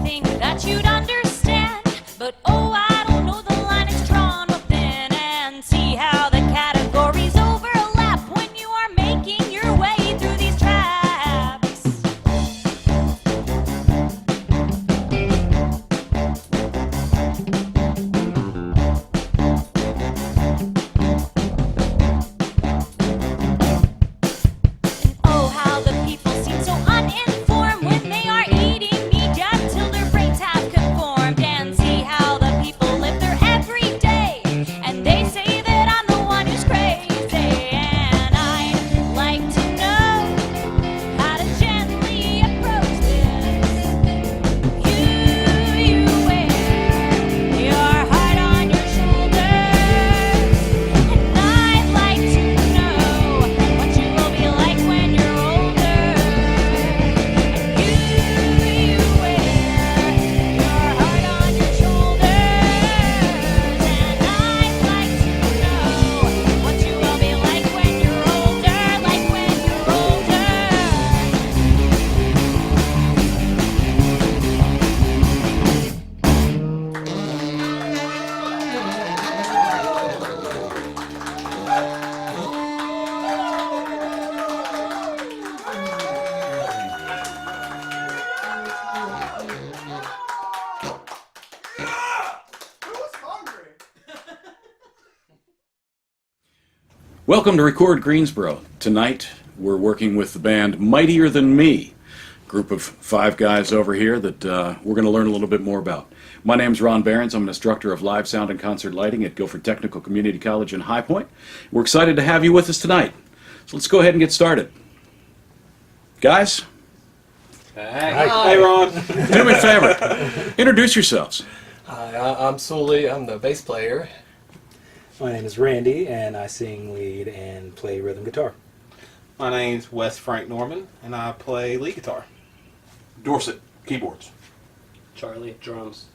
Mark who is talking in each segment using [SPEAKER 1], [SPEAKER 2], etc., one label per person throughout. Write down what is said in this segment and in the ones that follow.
[SPEAKER 1] think that you'd understand. But oh, I don't know, the line is drawn within. And see how the categories overlap when you are making your way through these traps. And oh, how the people seem so uninformed when they are eating media till their brains have conformed. And see how the people live their everyday, and they say that I'm the one who's crazy. And I'd like to know how to gently approach this. You wear your heart on your shoulders, and I'd like to know what you will be like when you're older. You wear your heart on your shoulders, and I'd like to know what you will be like when you're older, like when you're older.
[SPEAKER 2] Welcome to Record Greensboro. Tonight, we're working with the band Mightier Than Me, a group of 5 guys over here that we're going to learn a little bit more about. My name's Ron Barrans. I'm an instructor of live sound and concert lighting at Guilford Technical Community College in High Point. We're excited to have you with us tonight. So let's go ahead and get started. Guys,
[SPEAKER 3] Hey, Ron.
[SPEAKER 2] do me a favor. Introduce yourselves.
[SPEAKER 3] Hi, I'm Sully. I'm the bass player.
[SPEAKER 4] My name is Randy, and I sing, lead, and play rhythm guitar.
[SPEAKER 5] My name's Wes Frank Norman, and I play lead guitar.
[SPEAKER 6] Dorset, keyboards.
[SPEAKER 7] Charlie, drums.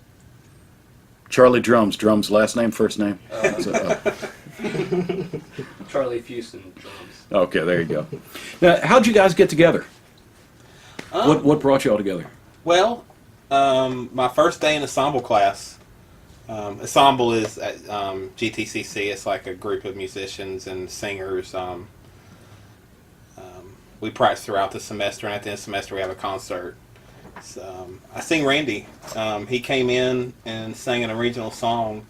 [SPEAKER 2] Charlie drums. Drums, last name, first name?
[SPEAKER 7] Charlie Fusen, drums.
[SPEAKER 2] Okay, there you go. Now, how'd you guys get together? What brought you all together?
[SPEAKER 5] Well, my first day in ensemble class. Ensemble is at GTCC. It's like a group of musicians and singers. We practice throughout the semester, and at the end of the semester we have a concert. So, I sing Randy. He came in and sang an original song,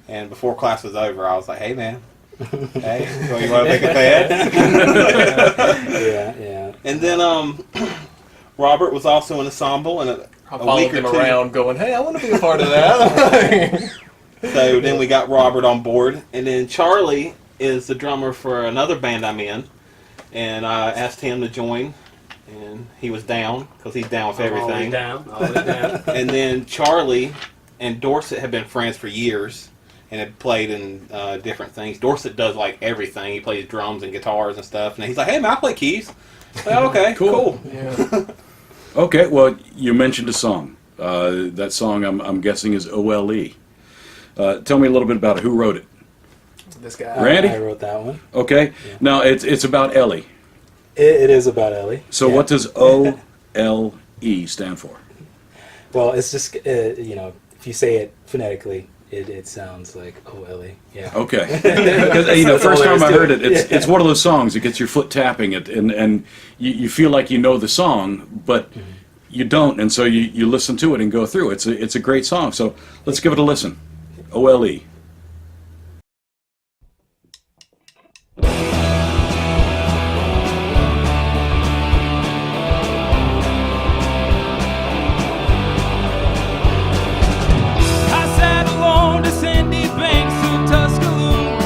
[SPEAKER 5] and before class was over, I was like, "Hey, man, hey, so you want to make a bed?"
[SPEAKER 4] Yeah.
[SPEAKER 5] And then Robert was also in ensemble, and
[SPEAKER 3] I
[SPEAKER 5] a
[SPEAKER 3] followed
[SPEAKER 5] week or
[SPEAKER 3] him
[SPEAKER 5] two.
[SPEAKER 3] around going, hey, I want to be a part of that.
[SPEAKER 5] So then we got Robert on board, and then Charlie is the drummer for another band I'm in, and I asked him to join, and he was down because he's down with everything.
[SPEAKER 7] Always down.
[SPEAKER 5] And then Charlie and Dorset have been friends for years and have played in different things. Dorset does like everything. He plays drums and guitars and stuff, and he's like, "Hey man, I play keys." Like, okay, cool.
[SPEAKER 3] Yeah.
[SPEAKER 2] Okay, well, you mentioned a song. That song, I'm guessing, is OLE. Tell me a little bit about it. Who wrote it?
[SPEAKER 3] This guy.
[SPEAKER 2] Randy?
[SPEAKER 4] I wrote that one.
[SPEAKER 2] Okay.
[SPEAKER 4] Yeah.
[SPEAKER 2] Now, it's about Ellie.
[SPEAKER 4] It is about Ellie.
[SPEAKER 2] So
[SPEAKER 4] Yeah.
[SPEAKER 2] what does OLE stand for?
[SPEAKER 4] Well, it's just, if you say it phonetically, it sounds like, oh, Ellie. Yeah.
[SPEAKER 2] Okay. Because,
[SPEAKER 4] That's
[SPEAKER 2] first
[SPEAKER 4] all there
[SPEAKER 2] time
[SPEAKER 4] is
[SPEAKER 2] I
[SPEAKER 4] to
[SPEAKER 2] heard
[SPEAKER 4] it.
[SPEAKER 2] it, it's
[SPEAKER 4] Yeah.
[SPEAKER 2] one of those songs. It gets your foot tapping it, and you feel like you know the song, but you don't, and so you listen to it and go through. It's a great song. So let's give it a listen. OLE.
[SPEAKER 8] I sat alone to sandy banks of Tuscaloosa.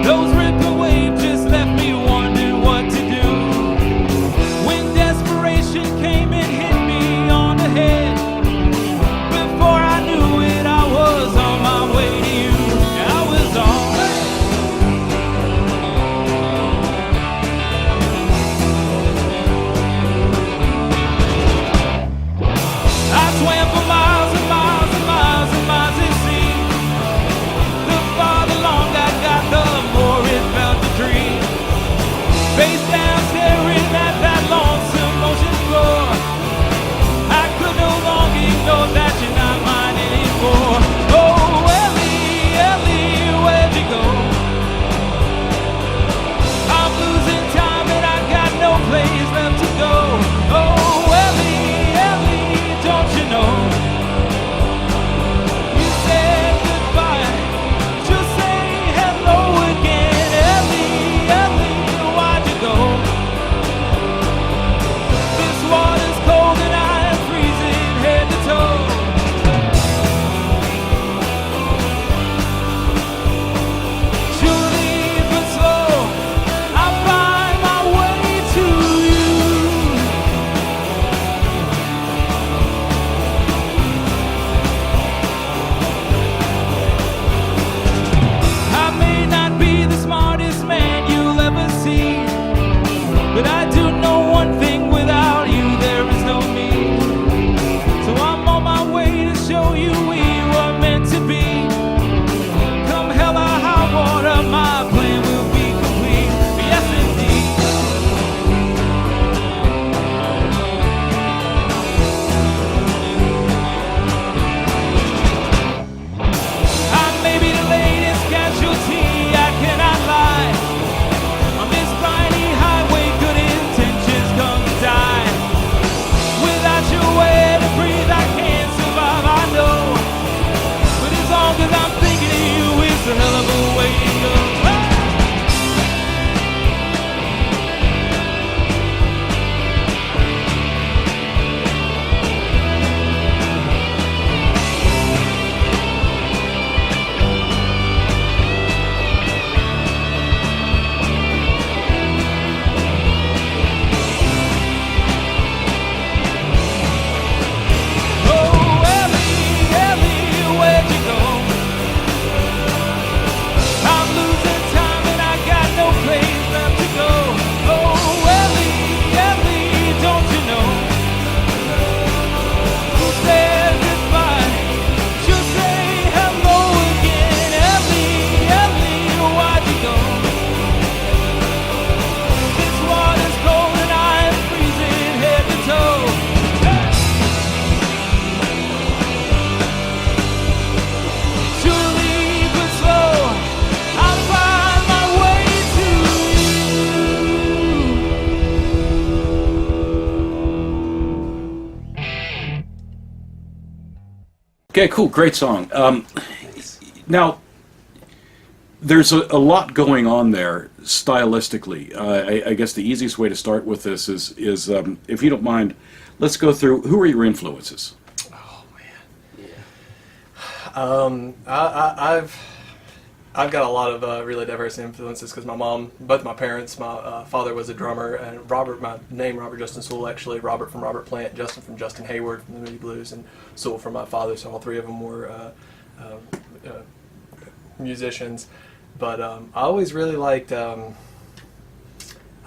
[SPEAKER 8] Those ripping waves just left me wondering what to do. When desperation came and hit me on the head, before I knew it, I was on my way.
[SPEAKER 2] Okay, cool, great song. Now, there's a lot going on there stylistically. I guess the easiest way to start with this is if you don't mind, let's go through who are your influences.
[SPEAKER 3] I've got a lot of really diverse influences because both my parents, my father was a drummer, and my name Robert Justin Sewell, actually Robert from Robert Plant, Justin from Justin Hayward from the Moody Blues, and Sewell from my father, so all three of them were musicians. But I always really liked, I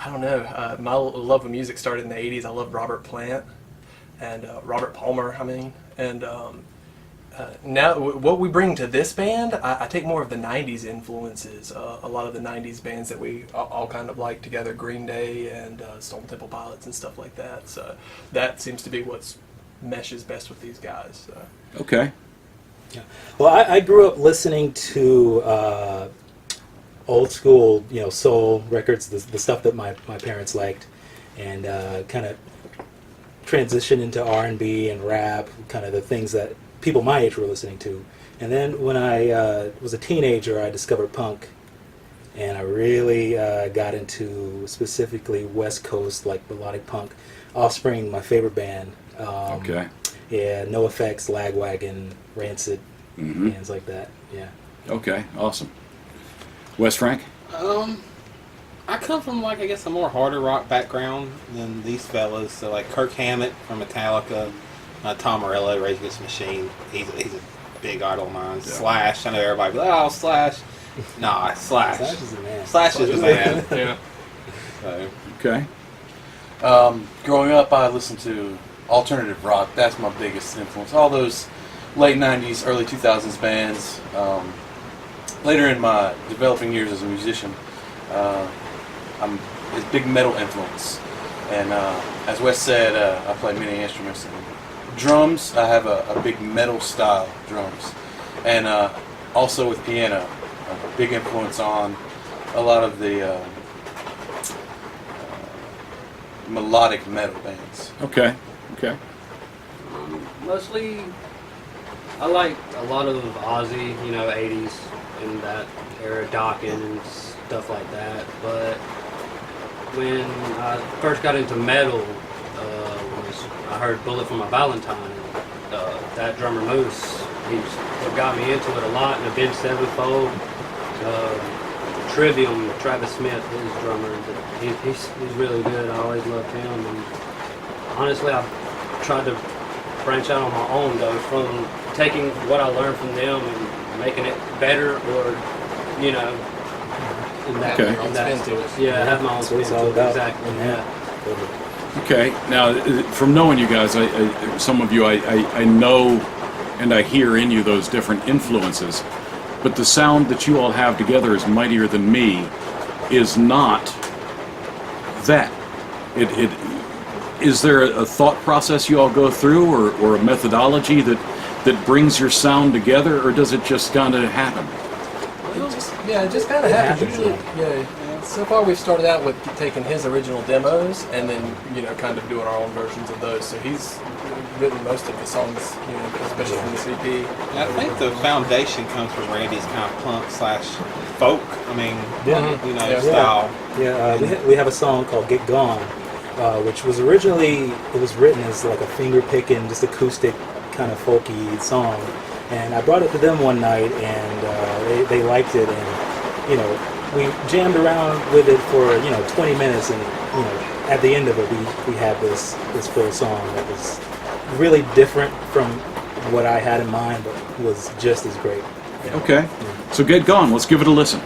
[SPEAKER 3] don't know, my love of music started in the 80s. I loved Robert Plant and Robert Palmer, and now what we bring to this band, I take more of the 90s influences. A lot of the 90s bands that we all kind of like together, Green Day and Stone Temple Pilots and stuff like that. So that seems to be what meshes best with these guys. So.
[SPEAKER 2] Okay.
[SPEAKER 4] Yeah. Well, I grew up listening to old school, soul records, the stuff that my parents liked, and kind of transitioned into R&B and rap, kind of the things that people my age were listening to. And then when I was a teenager, I discovered punk, and I really got into specifically West Coast, like melodic punk. Offspring, my favorite band.
[SPEAKER 2] Okay.
[SPEAKER 4] Yeah, NoFX, Lagwagon, Rancid, bands like that. Yeah.
[SPEAKER 2] Okay, awesome. Wes Frank?
[SPEAKER 5] I come from I guess a more harder rock background than these fellas. So like Kirk Hammett from Metallica, Tom Morello, Rage Against the Machine. He's a big idol of mine. Yeah. Slash. I know everybody goes, oh, Slash. Nah, Slash.
[SPEAKER 4] Slash is the man.
[SPEAKER 5] Slash is the man.
[SPEAKER 3] Yeah.
[SPEAKER 5] So.
[SPEAKER 2] Okay.
[SPEAKER 6] Growing up, I listened to alternative rock. That's my biggest influence. All those late 90s, early 2000s bands. Later in my developing years as a musician, I'm a big metal influence. And as Wes said, I play many instruments. And drums, I have a big metal style drums. And also with piano, a big influence on a lot of the melodic metal bands.
[SPEAKER 2] Okay. Okay.
[SPEAKER 7] Mostly, I like a lot of Ozzy, 80s and that era, Dokken and stuff like that. But when I first got into metal, I heard Bullet for My Valentine. And, that drummer Moose, he's what got me into it a lot. And Avenged Sevenfold, Trivium, Travis Smith, his drummer. He's really good. I always loved him. And honestly, I've tried to branch out on my own though, from taking what I learned from them and making it better, or in that,
[SPEAKER 2] Okay.
[SPEAKER 7] in that yeah, have my own spin
[SPEAKER 4] That's what it's all
[SPEAKER 7] to it.
[SPEAKER 4] about.
[SPEAKER 7] Exactly. Yeah.
[SPEAKER 2] Okay. Now, from knowing you guys, some of you, I know and I hear in you those different influences, but the sound that you all have together as Mightier Than Me is not that. Is there a thought process you all go through, or a methodology that brings your sound together, or does it just kind of happen?
[SPEAKER 3] It just kind of happens. Usually, so far we've started out with taking his original demos and then, kind of doing our own versions of those. So he's written most of the songs, especially from the CP.
[SPEAKER 5] I think the foundation comes from Randy's kind of punk / folk. Style.
[SPEAKER 4] Yeah, we have a song called "Get Gone," which was originally written as like a finger picking, just acoustic kind of folky song. And I brought it to them one night, and they liked it, and we jammed around with it for 20 minutes, and at the end of it we had this full song that was really different from what I had in mind, but was just as great.
[SPEAKER 2] Okay. So Get Gone. Let's give it a listen.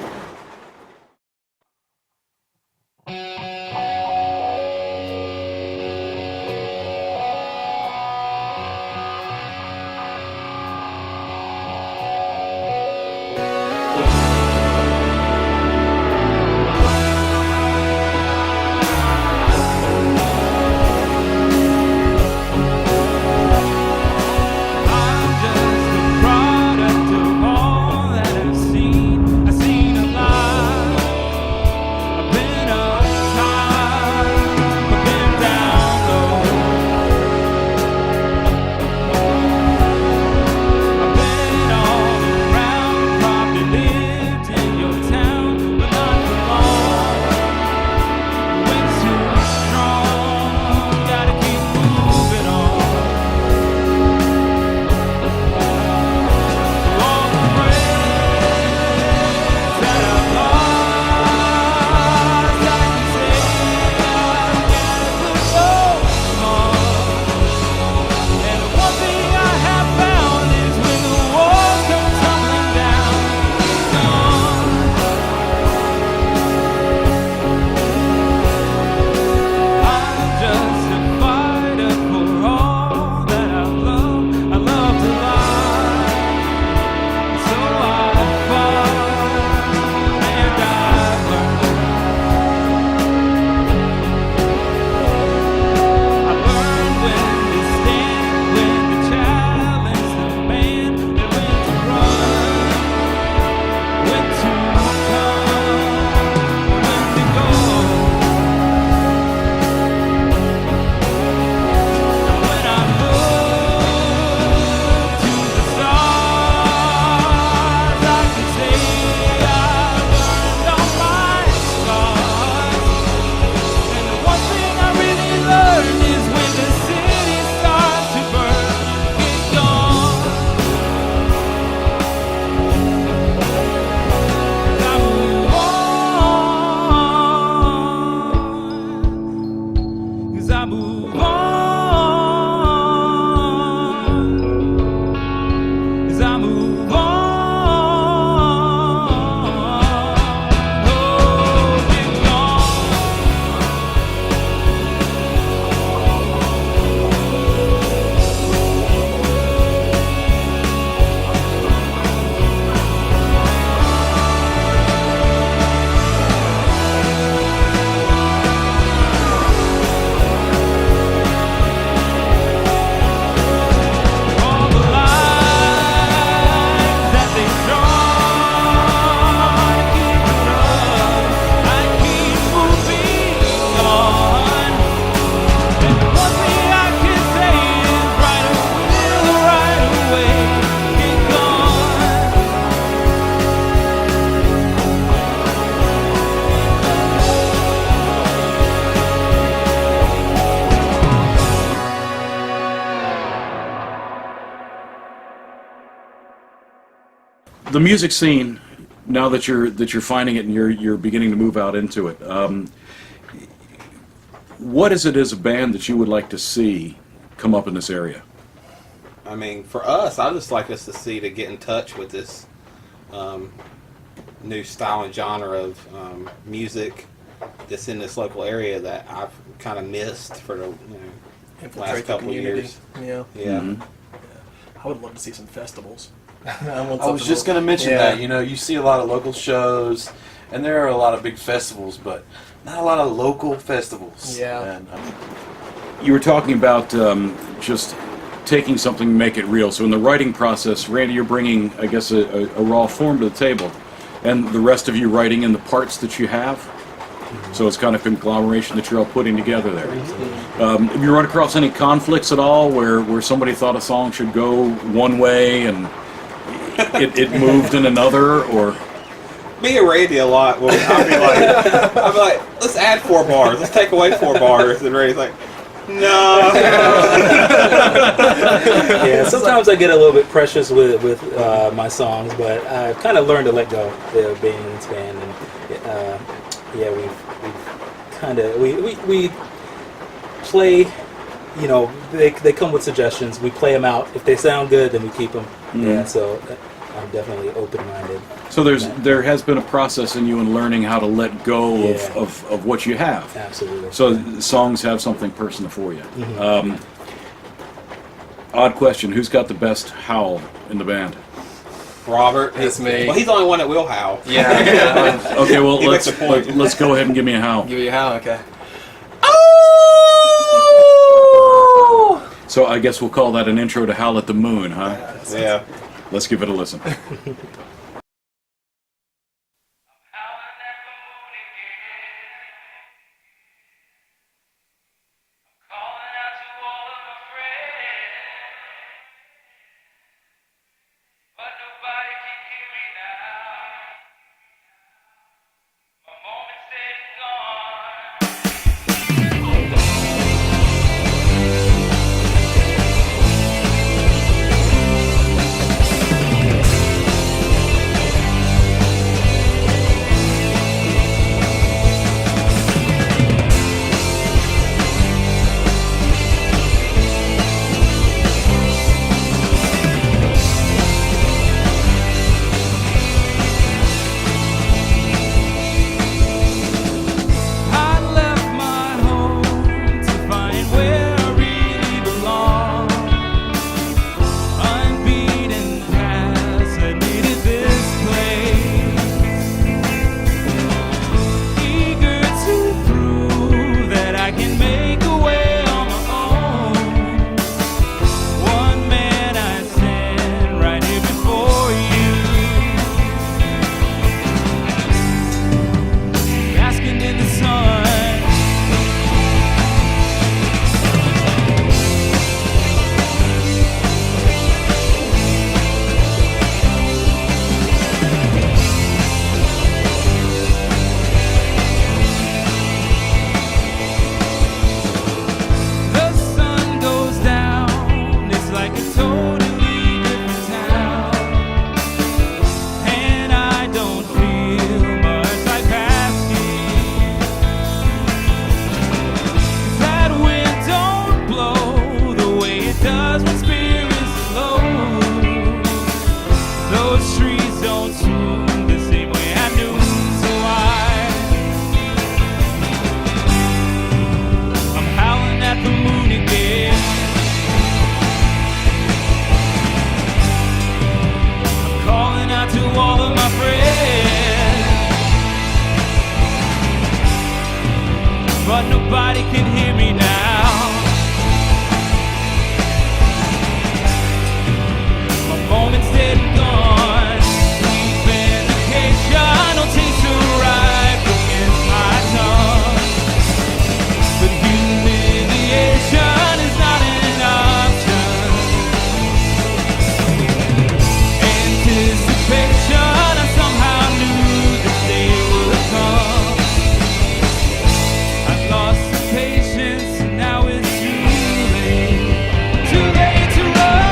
[SPEAKER 8] I'm just a product of all that I've seen. I've seen a
[SPEAKER 2] the music scene, now that you're finding it and you're beginning to move out into it, what is it as a band that you would like to see come up in this area?
[SPEAKER 5] I mean, for us, I'd just like us to get in touch with this new style and genre of music that's in this local area that I've kind of missed for the last couple of years.
[SPEAKER 3] Yeah.
[SPEAKER 5] Yeah.
[SPEAKER 2] Mhm.
[SPEAKER 3] I would love to see some festivals.
[SPEAKER 6] I was just going to mention that. You see a lot of local shows, and there are a lot of big festivals, but not a lot of local festivals.
[SPEAKER 3] Yeah.
[SPEAKER 6] And,
[SPEAKER 2] You were talking about just taking something and make it real. So in the writing process, Randy, you're bringing, I guess, a raw form to the table, and the rest of you writing in the parts that you have. So it's kind of conglomeration that you're all putting together there. Have you run across any conflicts at all where somebody thought a song should go one way and it moved in another, or?
[SPEAKER 5] Me and Randy a lot. I'll be like, let's add 4 bars. Let's take away 4 bars. And Randy's like, no.
[SPEAKER 4] Yeah, sometimes I get a little bit precious with my songs, but I've kind of learned to let go of being in this band, and yeah, we've kind of we play. They come with suggestions. We play them out. If they sound good, then we keep them.
[SPEAKER 2] Mm-hmm.
[SPEAKER 4] Yeah, so I'm definitely open-minded.
[SPEAKER 2] So there has been a process in you in learning how to let go
[SPEAKER 4] Yeah.
[SPEAKER 2] of what you have.
[SPEAKER 4] Absolutely.
[SPEAKER 2] So songs have something personal for you.
[SPEAKER 4] Mhm.
[SPEAKER 2] Odd question: who's got the best howl in the band?
[SPEAKER 5] Robert.
[SPEAKER 3] It's me.
[SPEAKER 5] Well, he's the only one that will howl.
[SPEAKER 3] Yeah.
[SPEAKER 2] Okay, well
[SPEAKER 5] He makes a point.
[SPEAKER 2] let's go ahead and give me a howl.
[SPEAKER 3] Give you a howl, okay.
[SPEAKER 2] So I guess we'll call that an intro to Howl at the Moon, huh?
[SPEAKER 5] Yeah.
[SPEAKER 2] Let's give it a listen.
[SPEAKER 8] but nobody can hear me now. My moment's dead and gone. Sweet vindication, no taste so right, broken my tongue. But humiliation is not an option. Anticipation, I somehow knew this day would come. I've lost the patience, and now it's too late to run.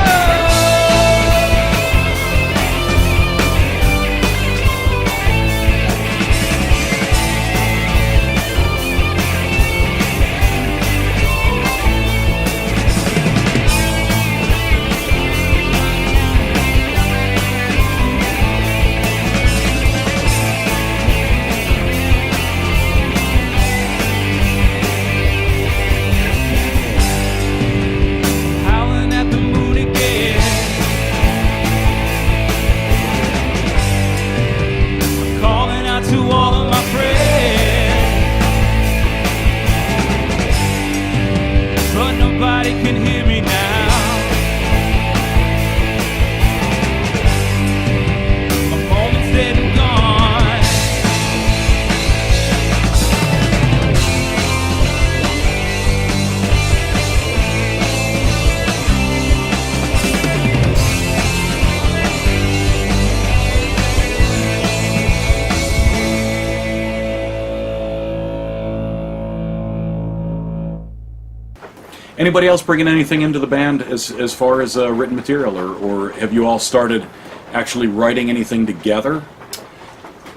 [SPEAKER 2] Anybody else bringing anything into the band as far as written material, or have you all started actually writing anything together?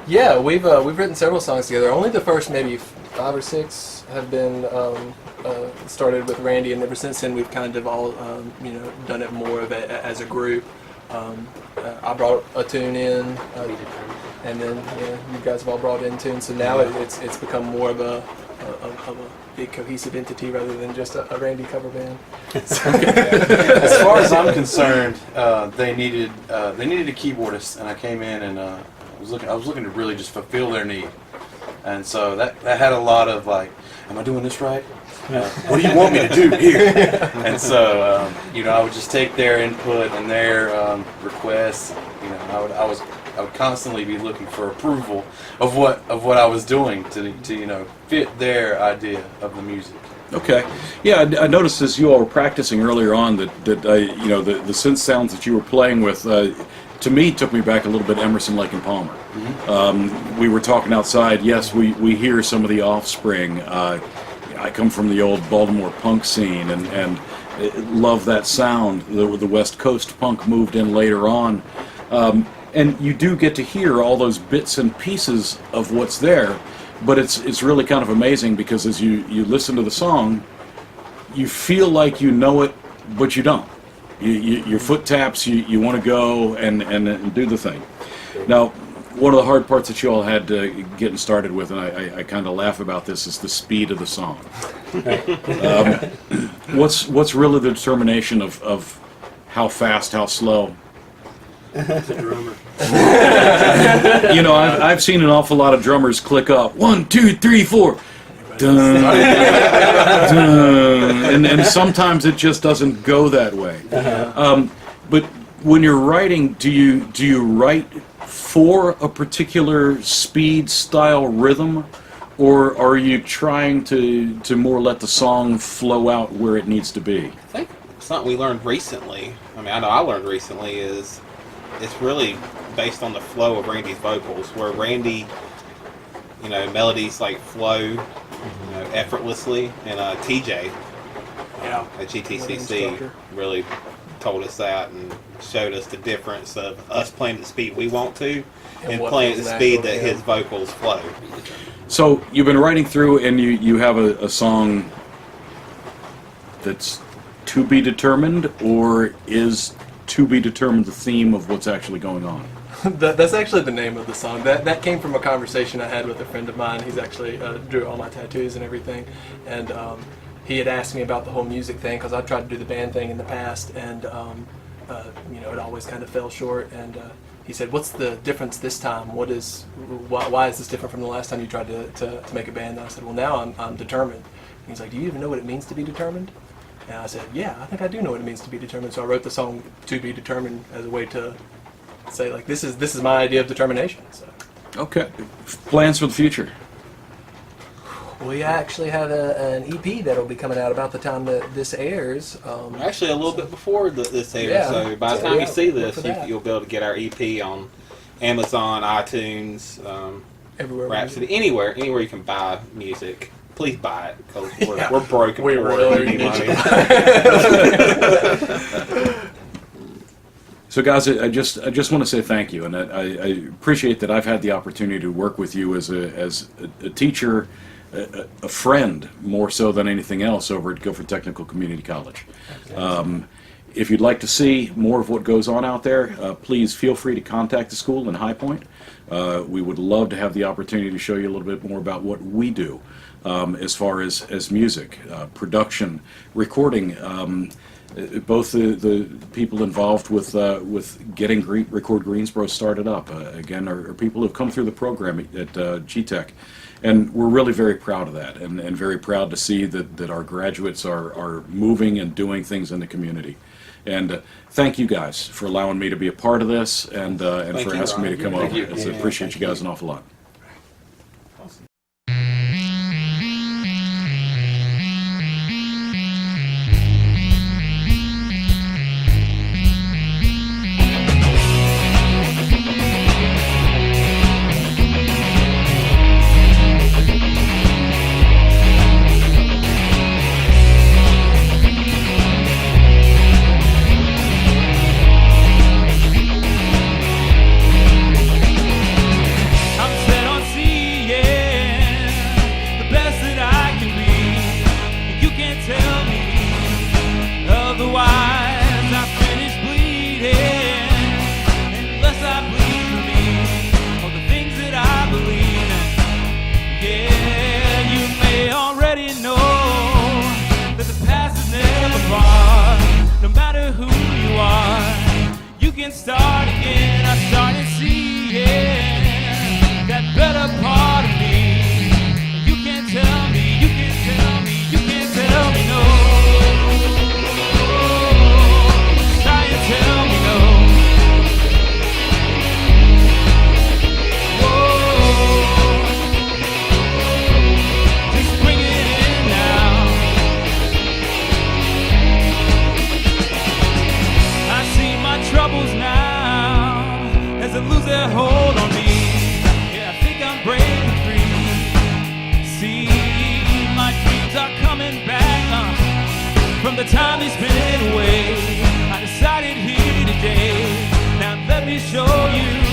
[SPEAKER 3] Yeah, we've written several songs together. Only the first maybe 5 or 6 have been started with Randy, and ever since then we've kind of all done it more of as a group. I brought a tune in, and then you guys have all brought in tunes. So now it's become more of a big cohesive entity rather than just a Randy cover band.
[SPEAKER 6] As far as I'm concerned, they needed a keyboardist, and I came in and I was looking to really just fulfill their need, and so that had a lot of like, am I doing this right? What do you want me to do here? And so I would just take their input and their requests. I would constantly be looking for approval of what I was doing to fit their idea of the music.
[SPEAKER 2] Okay, yeah, I noticed as you all were practicing earlier on that the synth sounds that you were playing with, to me, took me back a little bit Emerson, Lake and Palmer. Mm-hmm. We were talking outside. Yes, we hear some of the offspring. I come from the old Baltimore punk scene and love that sound. The West Coast punk moved in later on. And you do get to hear all those bits and pieces of what's there, but it's really kind of amazing because as you listen to the song, you feel like you know it, but you don't. Your foot taps, you want to go and do the thing. Now, one of the hard parts that you all had getting started with, and I kind of laugh about this, is the speed of the song. What's really the determination of how fast, how slow?
[SPEAKER 7] The drummer.
[SPEAKER 2] I've seen an awful lot of drummers click up 1, 2, 3, 4, dun, dun, and sometimes it just doesn't go that way. But when you're writing, do you write for a particular speed, style, rhythm, or are you trying to more let the song flow out where it needs to be?
[SPEAKER 5] I think something we learned recently, I know I learned recently, is it's really based on the flow of Randy's vocals, where Randy, melodies like flow, effortlessly, and TJ at GTCC really told us that and showed us the difference of us playing at the speed we want to and playing at the speed that his vocals flow.
[SPEAKER 2] So you've been writing through, and you have a song that's to be determined, or is to be determined the theme of what's actually going on?
[SPEAKER 3] That's actually the name of the song. That came from a conversation I had with a friend of mine. He's actually drew all my tattoos and everything, and he had asked me about the whole music thing because I tried to do the band thing in the past, and it always kind of fell short. And he said, "What's the difference this time? Why is this different from the last time you tried to make a band?" And I said, "Well, now I'm determined." And he's like, "Do you even know what it means to be determined?" And I said, "Yeah, I think I do know what it means to be determined." So I wrote the song "To Be Determined" as a way to say, like, this is my idea of determination. So.
[SPEAKER 2] Okay. Plans for the future?
[SPEAKER 3] We actually have an EP that'll be coming out about the time that this airs.
[SPEAKER 5] Actually, a little bit before this airs.
[SPEAKER 3] Yeah.
[SPEAKER 5] So by the time you see
[SPEAKER 3] look
[SPEAKER 5] this,
[SPEAKER 3] for that.
[SPEAKER 5] you'll be able to get our EP on Amazon, iTunes,
[SPEAKER 3] Everywhere.
[SPEAKER 5] Rhapsody, anywhere you can buy music. Please buy it because
[SPEAKER 3] Yeah.
[SPEAKER 5] we're broke.
[SPEAKER 3] We really need
[SPEAKER 5] money.
[SPEAKER 2] So, guys, I just want to say thank you, and I appreciate that I've had the opportunity to work with you as a teacher, a friend, more so than anything else, over at Guilford Technical Community College. If you'd like to see more of what goes on out there, please feel free to contact the school in High Point. We would love to have the opportunity to show you a little bit more about what we do as far as music, production, recording. Both the people involved with getting Record Greensboro started up, again, are people who have come through the program at GTech. And we're really very proud of that, and very proud to see that our graduates are moving and doing things in the community. And thank you guys for allowing me to be a part of this, and for asking me to come over. I appreciate you guys an awful lot.
[SPEAKER 8] can start again. I started seeing that better part of me. You can't tell me, you can't tell me, you can't tell me no. Try and tell me no. Just bring it in now. I see my troubles now as they lose their hold on me. Yeah, I think I'm breaking free. See, my dreams are coming back from the time he's been away. I decided here today. Now let me show you